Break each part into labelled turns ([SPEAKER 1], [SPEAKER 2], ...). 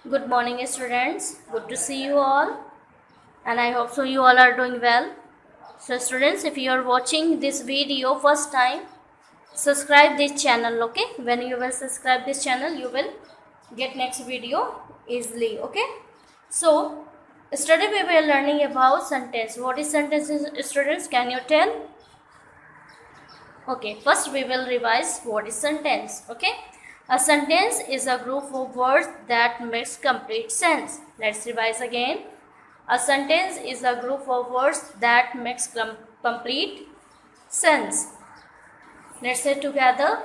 [SPEAKER 1] Good morning, students. Good to see you all, and I hope so you all are doing well. So, students, if you are watching this video first time, subscribe this channel. Okay, when you will subscribe this channel, you will get next video easily. Okay, so yesterday we were learning about sentence. What is sentence, students? Can you tell? Okay, first we will revise what is sentence. Okay, a sentence is a group of words that makes complete sense. Let's revise again. A sentence is a group of words that makes complete sense. Let's say together.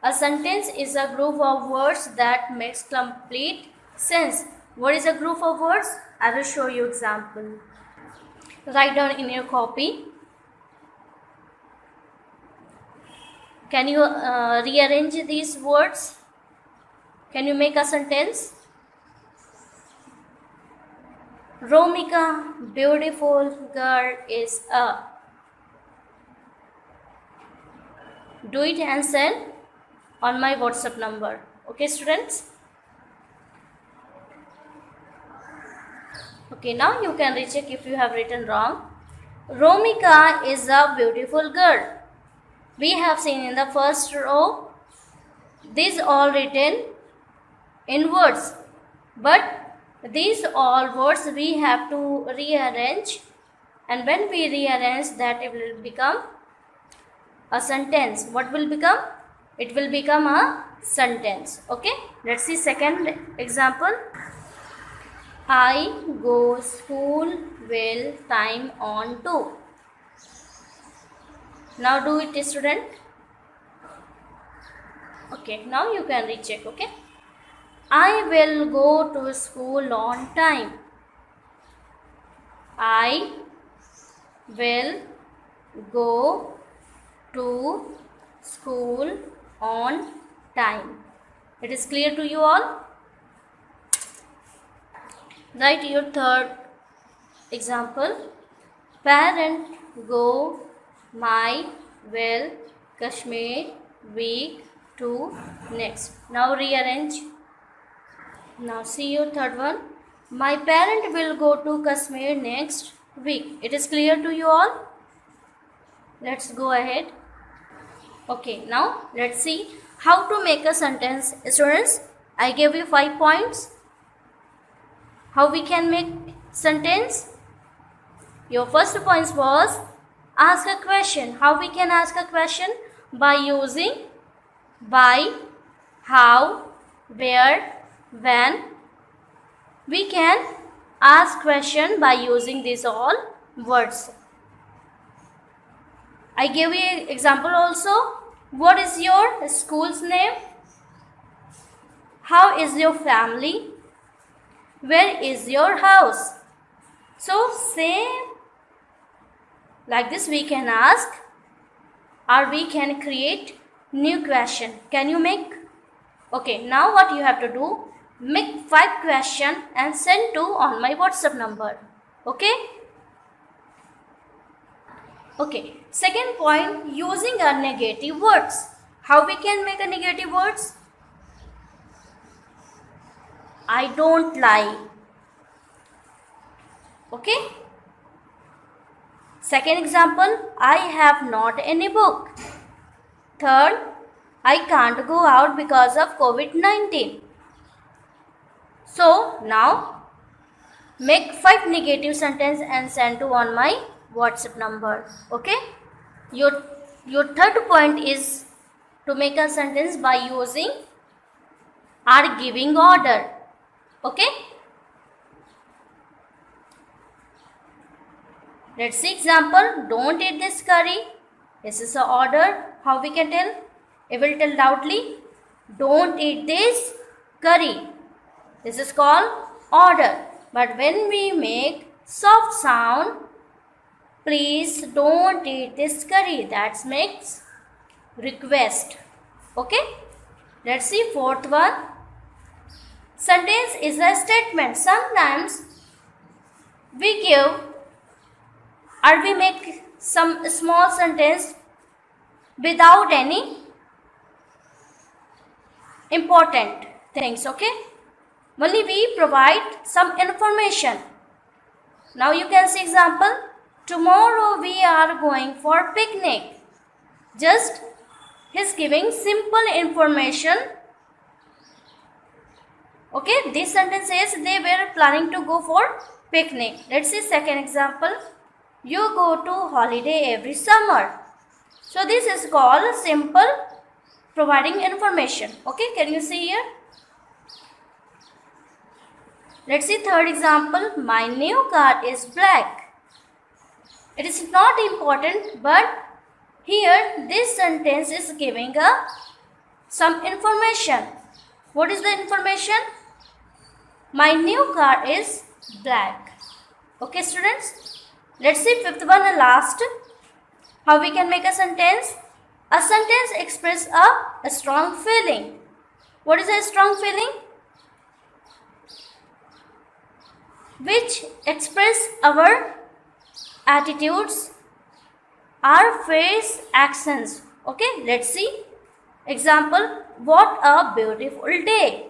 [SPEAKER 1] A sentence is a group of words that makes complete sense. What is a group of words? I will show you example. Write down in your copy. Can you rearrange these words? Can you make a sentence? Romika, beautiful girl, is a. Do it and send on my WhatsApp number. Okay, students? Okay, now you can recheck if you have written wrong. Romika is a beautiful girl. We have seen in the first row, these all written in words, but these all words we have to rearrange, and when we rearrange that, it will become a sentence. What will become? It will become a sentence. Okay, let's see second example. I go school well time on to. Now do it, student. Okay, now you can recheck. Okay, I will go to school on time. I will go to school on time. It is clear to you all? Write your third example. Parent go my will Kashmir week to next. Now rearrange. Now see your third one. My parent will go to Kashmir next week. It is clear to you all? Let's go ahead. Okay, now let's see how to make a sentence. Students, I gave you 5 points. How we can make sentence? Your first point was ask a question. How we can ask a question? By using by, how, where, when. We can ask question by using these all words. I gave you an example also. What is your school's name? How is your family? Where is your house? So same like this we can ask, or we can create new question. Can you make? Okay, now what you have to do? Make 5 questions and send to on my WhatsApp number. Okay? Okay, second point, using a negative words. How we can make a negative words? I don't lie. Okay? Second example, I have not any book. Third, I can't go out because of COVID-19. So now make 5 negative sentence and send to on my WhatsApp number. Okay? Your third point is to make a sentence by using or giving order. Okay? Let's see example. Don't eat this curry. This is the order. How we can tell? I will tell loudly. Don't eat this curry. This is called order. But when we make soft sound, please don't eat this curry, that makes request. Okay? Let's see fourth one. Sentence is a statement. Sometimes we give or we make some small sentence without any important things. Okay? Only we provide some information. Now you can see example. Tomorrow we are going for picnic. Just he's giving simple information. Okay, this sentence says they were planning to go for picnic. Let's see second example. You go to holiday every summer. So this is called simple providing information. Okay, can you see here? Let's see third example. My new car is black. It is not important, but here this sentence is giving some information. What is the information? My new car is black. Okay, students. Let's see fifth one and last. How we can make a sentence? A sentence expresses a strong feeling. What is a strong feeling? Which express our attitudes, our face, actions. Okay, let's see. Example, what a beautiful day.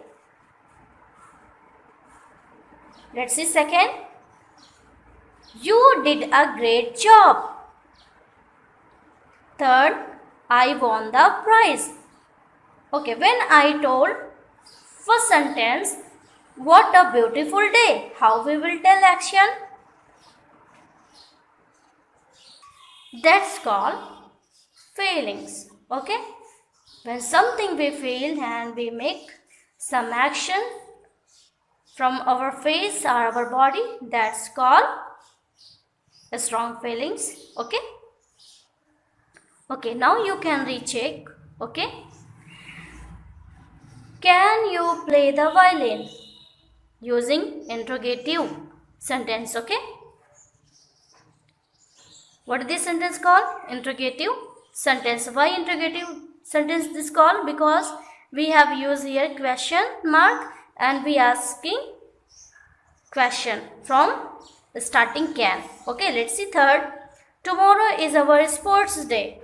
[SPEAKER 1] Let's see second. You did a great job. Third, I won the prize. Okay, when I told first sentence, what a beautiful day, how we will tell action? That's called feelings. Okay, when something we feel and we make some action from our face or our body, that's called strong feelings. Okay. Okay, now you can recheck. Okay. Can you play the violin? Using interrogative sentence. Okay. What is this sentence called? Interrogative sentence. Why interrogative sentence this called? Because we have used here question mark and we asking question from starting can. Okay, let's see third. Tomorrow is our sports day.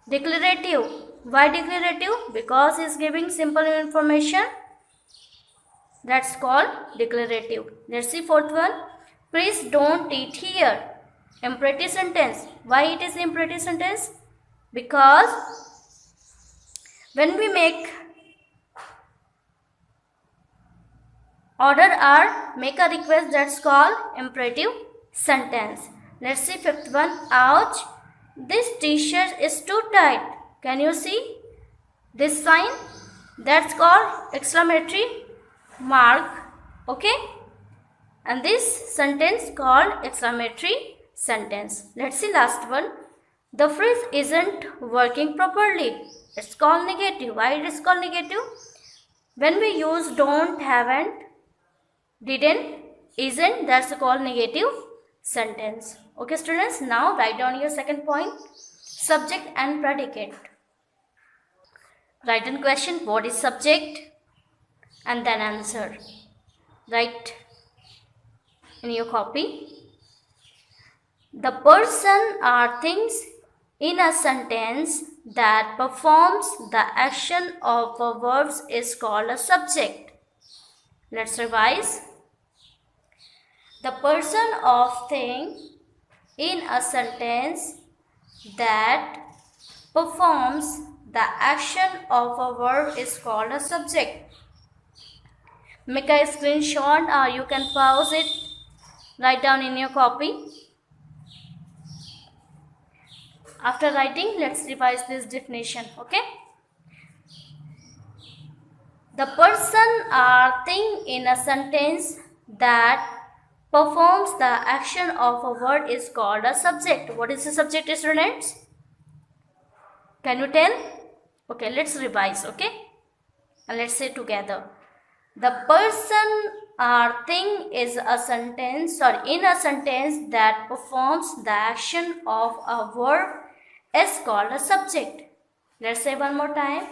[SPEAKER 1] Declarative. Why declarative? Because he is giving simple information. That's called declarative. Let's see fourth one. Please don't eat here. Imperative sentence. Why it is imperative sentence? Because when we make order or make a request, that's called imperative sentence. Let's see fifth one. Ouch, this t-shirt is too tight. Can you see this sign? That's called exclamatory mark. Okay, and this sentence called exclamatory sentence. Let's see last one. The phrase isn't working properly. It's called negative. Why it is called negative? When we use don't, haven't, didn't, isn't, that's called negative sentence. Okay students, now write down your second point, subject and predicate. Write in question what is subject and then answer. Write in your copy. The person or things in a sentence that performs the action of a verb is called a subject. Let's revise. The person or thing in a sentence that performs the action of a verb is called a subject. Make a screenshot or you can pause it. Write down in your copy. After writing, let's revise this definition. Okay. The person or thing in a sentence that performs the action of a word is called a subject. What is the subject, students? Can you tell? Okay, let's revise. Okay, and let's say together. The person or thing is a sentence or in a sentence that performs the action of a verb is called a subject. Let's say one more time.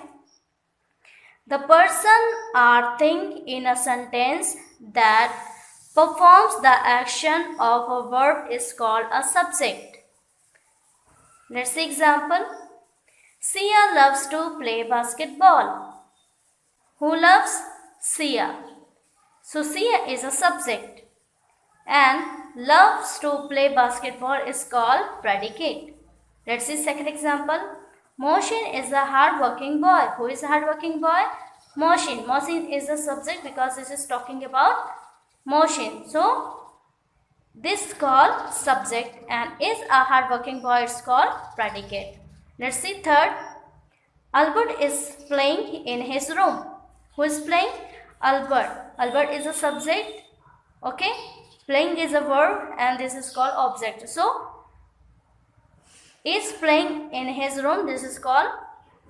[SPEAKER 1] The person or thing in a sentence that performs the action of a verb is called a subject. Let's see example. Sia loves to play basketball. Who loves? Sia. So Sia is a subject and loves to play basketball is called predicate. Let's see second example. Mohsin is a hard-working boy. Who is a hard-working boy? Mohsin. Mohsin is the subject because this is talking about Mohsin. So this is called subject and is a hard-working boy is called predicate. Let's see third. Albert is playing in his room. Who is playing? Albert. Albert is a subject. Okay. Playing is a verb and this is called object. So is playing in his room. This is called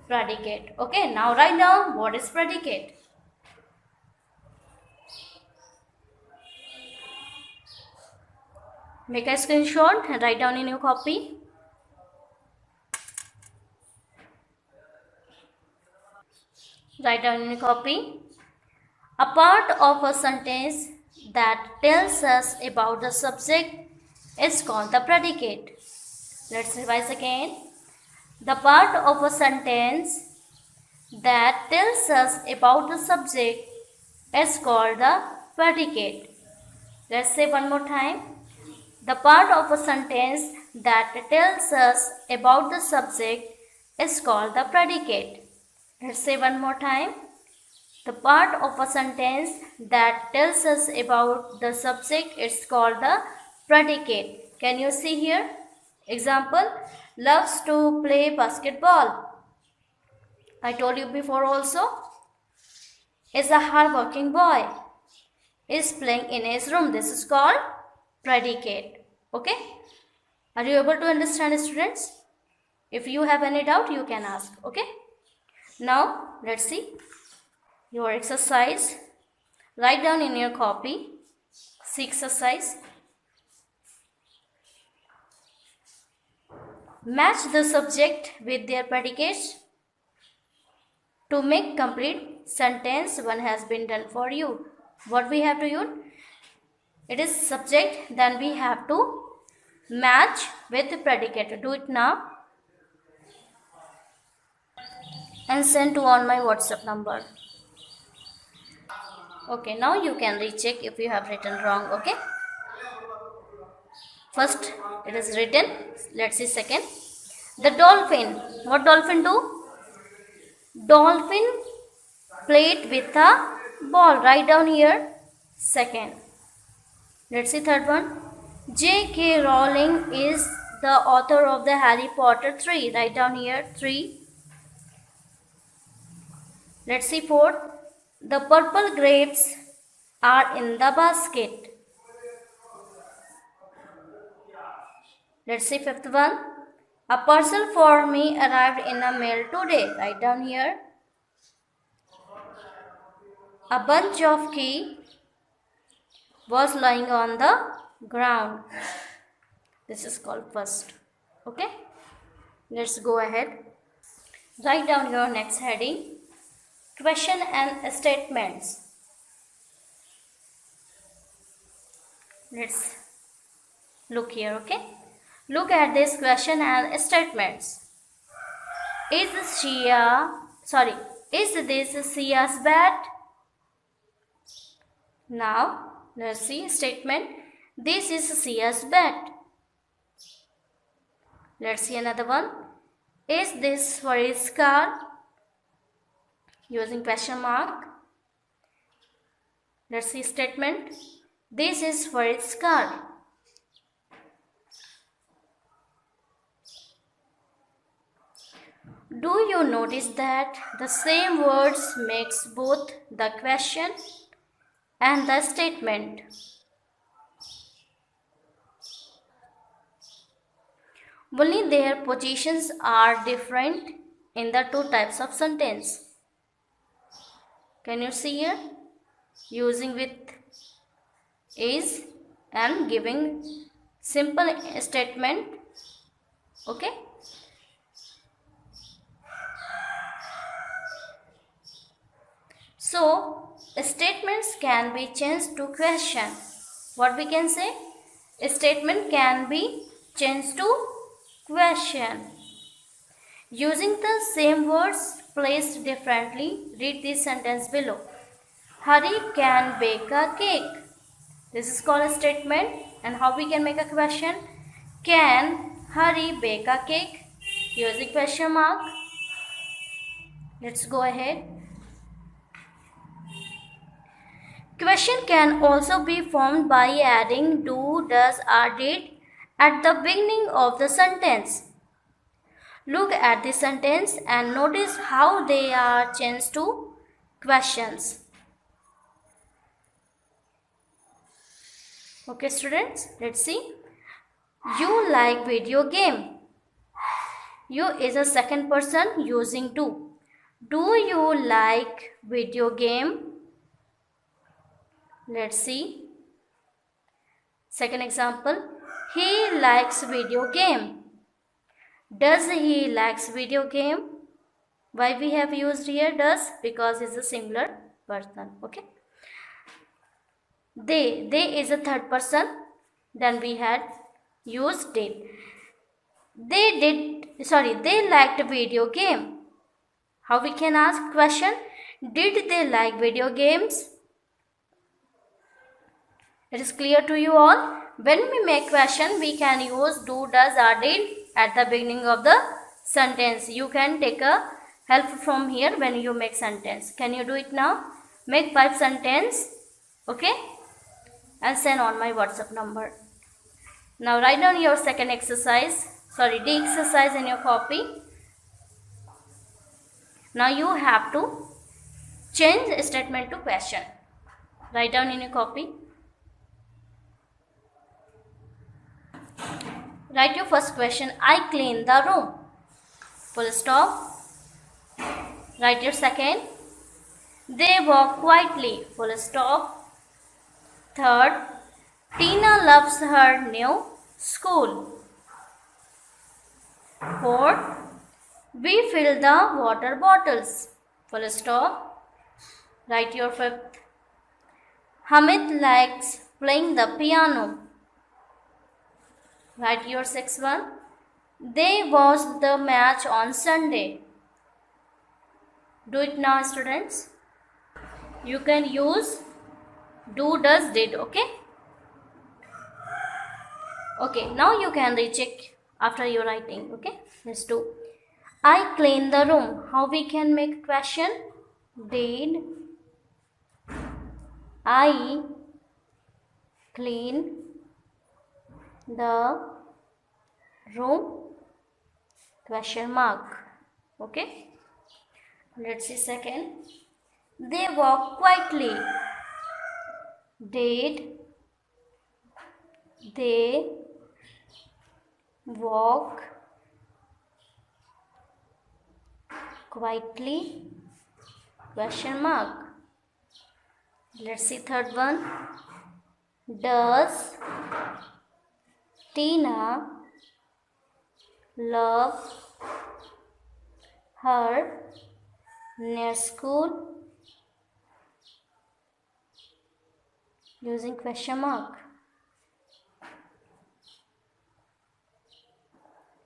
[SPEAKER 1] predicate. Okay. Now write down what is predicate. Make a screenshot and write down in your copy. Write down in your copy. A part of a sentence that tells us about the subject is called the predicate. Let's revise again. The part of a sentence that tells us about the subject is called the predicate. Let's say one more time. The part of a sentence that tells us about the subject is called the predicate. Let's say one more time. The part of a sentence that tells us about the subject is called the predicate. Can you see here? Example, loves to play basketball. I told you before also. Is a hard-working boy. Is playing in his room. This is called predicate. Okay? Are you able to understand, students? If you have any doubt, you can ask. Okay? Now, let's see your exercise. Write down in your copy. See exercise. Match the subject with their predicates. To make complete sentence, one has been done for you. What we have to use? It is subject, then we have to match with the predicate. Do it now and send to on my WhatsApp number. Okay, now you can recheck if you have written wrong. Okay, first it is written. Let's see second. The dolphin. What dolphin do? Dolphin played with a ball. Write down here second. Let's see third one. J.K. Rowling is the author of the Harry Potter 3. Write down here 3. Let's see fourth. The purple grapes are in the basket. Let's see fifth one. A parcel for me arrived in a mail today. Write down here. A bunch of key was lying on the ground. This is called first. Okay. Let's go ahead. Write down your next heading. Question and statements. Let's look here. Okay. Look at this question and statements. Is this Sia's bat? Now, let's see statement. This is Sia's bat. Let's see another one. Is this Farid's car? Using question mark. Let's see statement. This is Farid's car. Do you notice that the same words makes both the question and the statement? Only their positions are different in the two types of sentence. Can you see here? Using with is and giving simple statement. Okay. So, statements can be changed to question. What we can say? A statement can be changed to question. Using the same words placed differently, read this sentence below. Hari can bake a cake. This is called a statement. And how we can make a question? Can Hari bake a cake? Using question mark. Let's go ahead. Question can also be formed by adding do, does, or did at the beginning of the sentence. Look at the sentence and notice how they are changed to questions. Okay students, let's see. You like video game. You is a second person using do. Do you like video game? Let's see. Second example. He likes video game. Does he likes video game? Why we have used here does? Because it's a singular person. Okay. They is a third person. Then we had used did. They liked video game. How we can ask question? Did they like video games? It is clear to you all. When we make question, we can use do, does, or did at the beginning of the sentence. You can take a help from here when you make sentence. Can you do it now? Make 5 sentence. Okay? And send on my WhatsApp number. Now write down your second exercise. D exercise in your copy. Now you have to change statement to question. Write down in your copy. Write your first question. I clean the room. Full stop. Write your second. They walk quietly. Full stop. Third. Tina loves her new school. Fourth. We fill the water bottles. Full stop. Write your fifth. Hamid likes playing the piano. Write your sixth one. They watched the match on Sunday. Do it now, students. You can use do, does, did. Okay. Okay. Now you can recheck after your writing. Okay. Let's do. I clean the room. How we can make question? Did I clean the room? Question mark. Okay. Let's see second. They walk quietly. Did they walk quietly? Question mark. Let's see third one. Does Tina love her near school? Using question mark.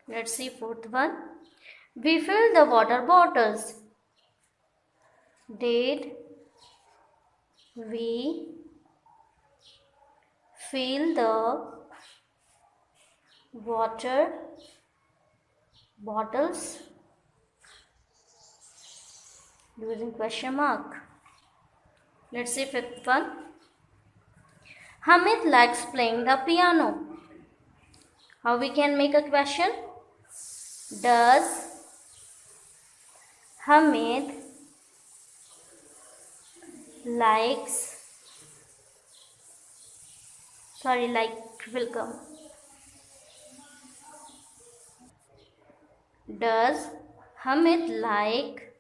[SPEAKER 1] Let's see fourth one. We fill the water bottles. Did we fill the water bottles? Using question mark. Let's see fifth one. Hamid likes playing the piano. How we can make a question? Does Hamid will come. Does Hamid like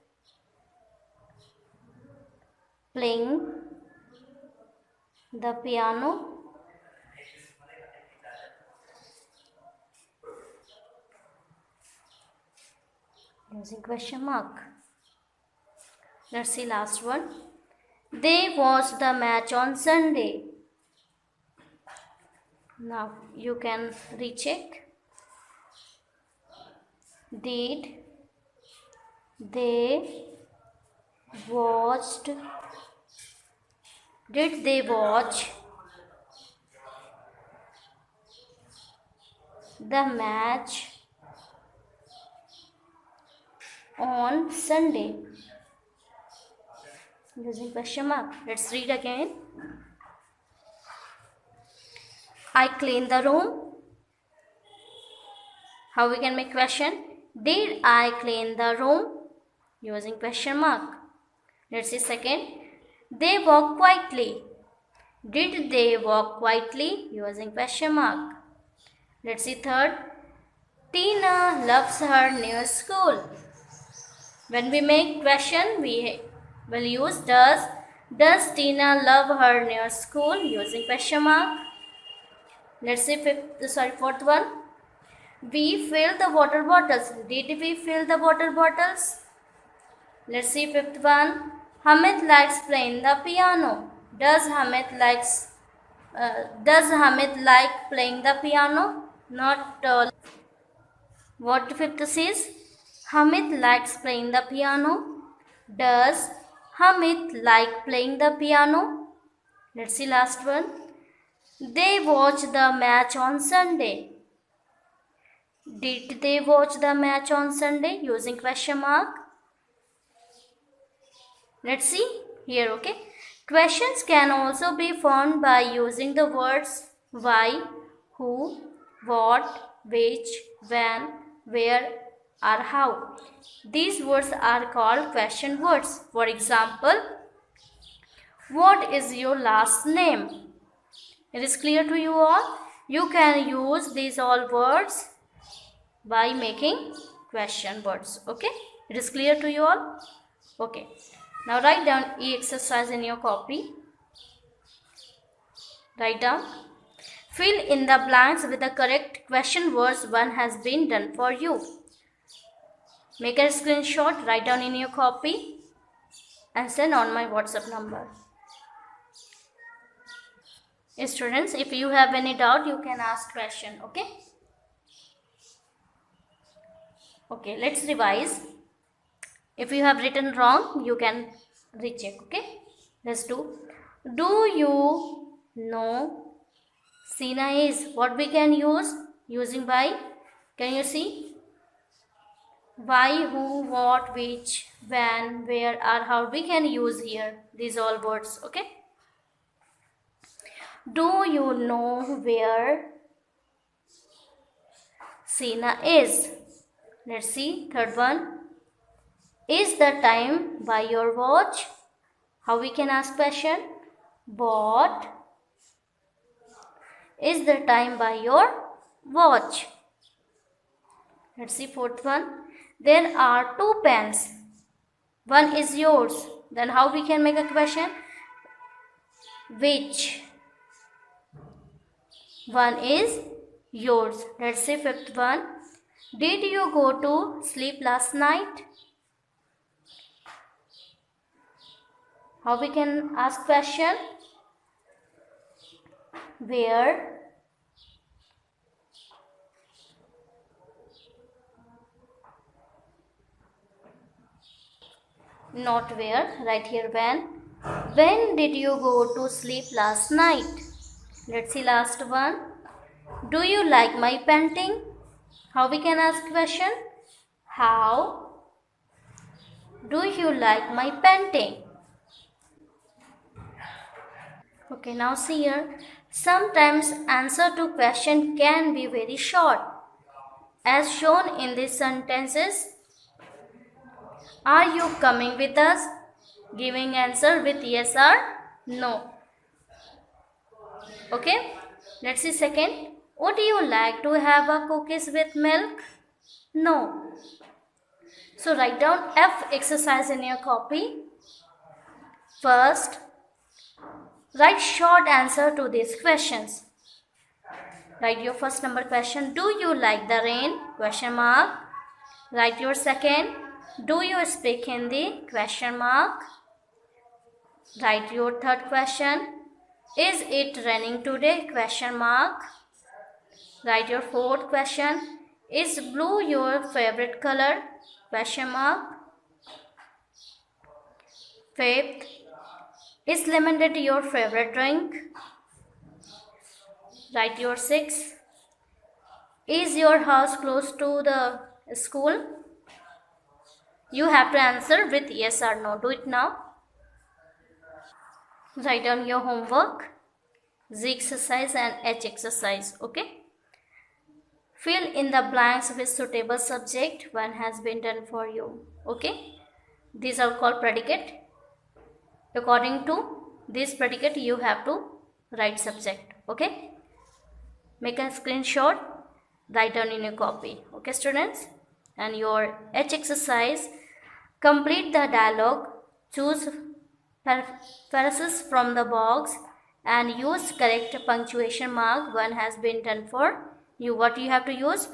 [SPEAKER 1] playing the piano? Using question mark. Let's see last one. They watched the match on Sunday. Now you can recheck. Did they watched Did they watch the match on Sunday? Using question mark. Let's read again. I clean the room. How we can make question? Did I clean the room? Using question mark. Let's see second. They walk quietly. Did they walk quietly? Using question mark. Let's see third. Tina loves her new school. When we make question, we will use does. Does Tina love her new school? Using question mark. Let's see fourth one. We fill the water bottles. Did we fill the water bottles? Let's see fifth one. Hamid likes playing the piano. Does Hamid like playing the piano? Not what fifth says? Hamid likes playing the piano. Does Hamid like playing the piano? Let's see last one. They watch the match on Sunday. Did they watch the match on Sunday? Using question mark. Let's see here, okay. Questions can also be formed by using the words why, who, what, which, when, where, or how. These words are called question words. For example, what is your last name? It is clear to you all. You can use these all words by making question words. Okay, it is clear to you all. Okay, now write down E exercise in your copy. Write down. Fill in the blanks with the correct question words. One has been done for you. Make a screenshot, write down in your copy and send on my WhatsApp number. Students, if you have any doubt, you can ask question, okay? Okay, let's revise. If you have written wrong, you can recheck, okay? Let's do. Do you know Sina is? What we can use? Using by. Can you see? Why, who, what, which, when, where, or how we can use here. These all words, okay? Do you know where Sina is? Let's see. Third one. Is the time by your watch? How we can ask question? What is the time by your watch? Let's see fourth one. There are two pens. One is yours. Then how we can make a question? Which one is yours? Let's say fifth one. Did you go to sleep last night? How we can ask question? Where not where, right here when. When did you go to sleep last night? Let's see last one. Do you like my painting? How we can ask question? How do you like my painting? Okay, now see here. Sometimes answer to question can be very short. As shown in these sentences. Are you coming with us? Giving answer with yes or no. Okay, let's see second. Would you like to have a cookies with milk? No. So write down F exercise in your copy. First, write short answer to these questions. Write your first number question. Do you like the rain? Question mark. Write your second. Do you speak Hindi? Question mark. Write your third question. Is it raining today? Question mark. Write your fourth question. Is blue your favorite color? Question mark. Fifth. Is lemonade your favorite drink? Write your 6. Is your house close to the school? You have to answer with yes or no. Do it now. Write down your homework, Z exercise and H exercise. Okay. Fill in the blanks with suitable subject. One has been done for you. Okay. These are called predicate. According to this predicate, you have to write subject. Okay. Make a screenshot, write down in your copy. Okay, students. And your H exercise, complete the dialogue, choose phrases from the box and use correct punctuation mark. One has been done for you. What you have to use?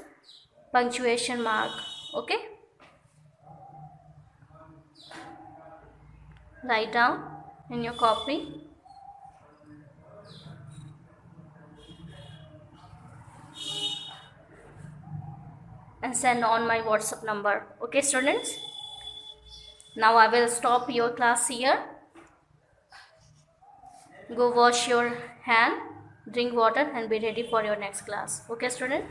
[SPEAKER 1] Punctuation mark. Okay. Write down in your copy. And send on my WhatsApp number. Okay, students. Now I will stop your class here. Go wash your hand, drink water and be ready for your next class. Okay, student.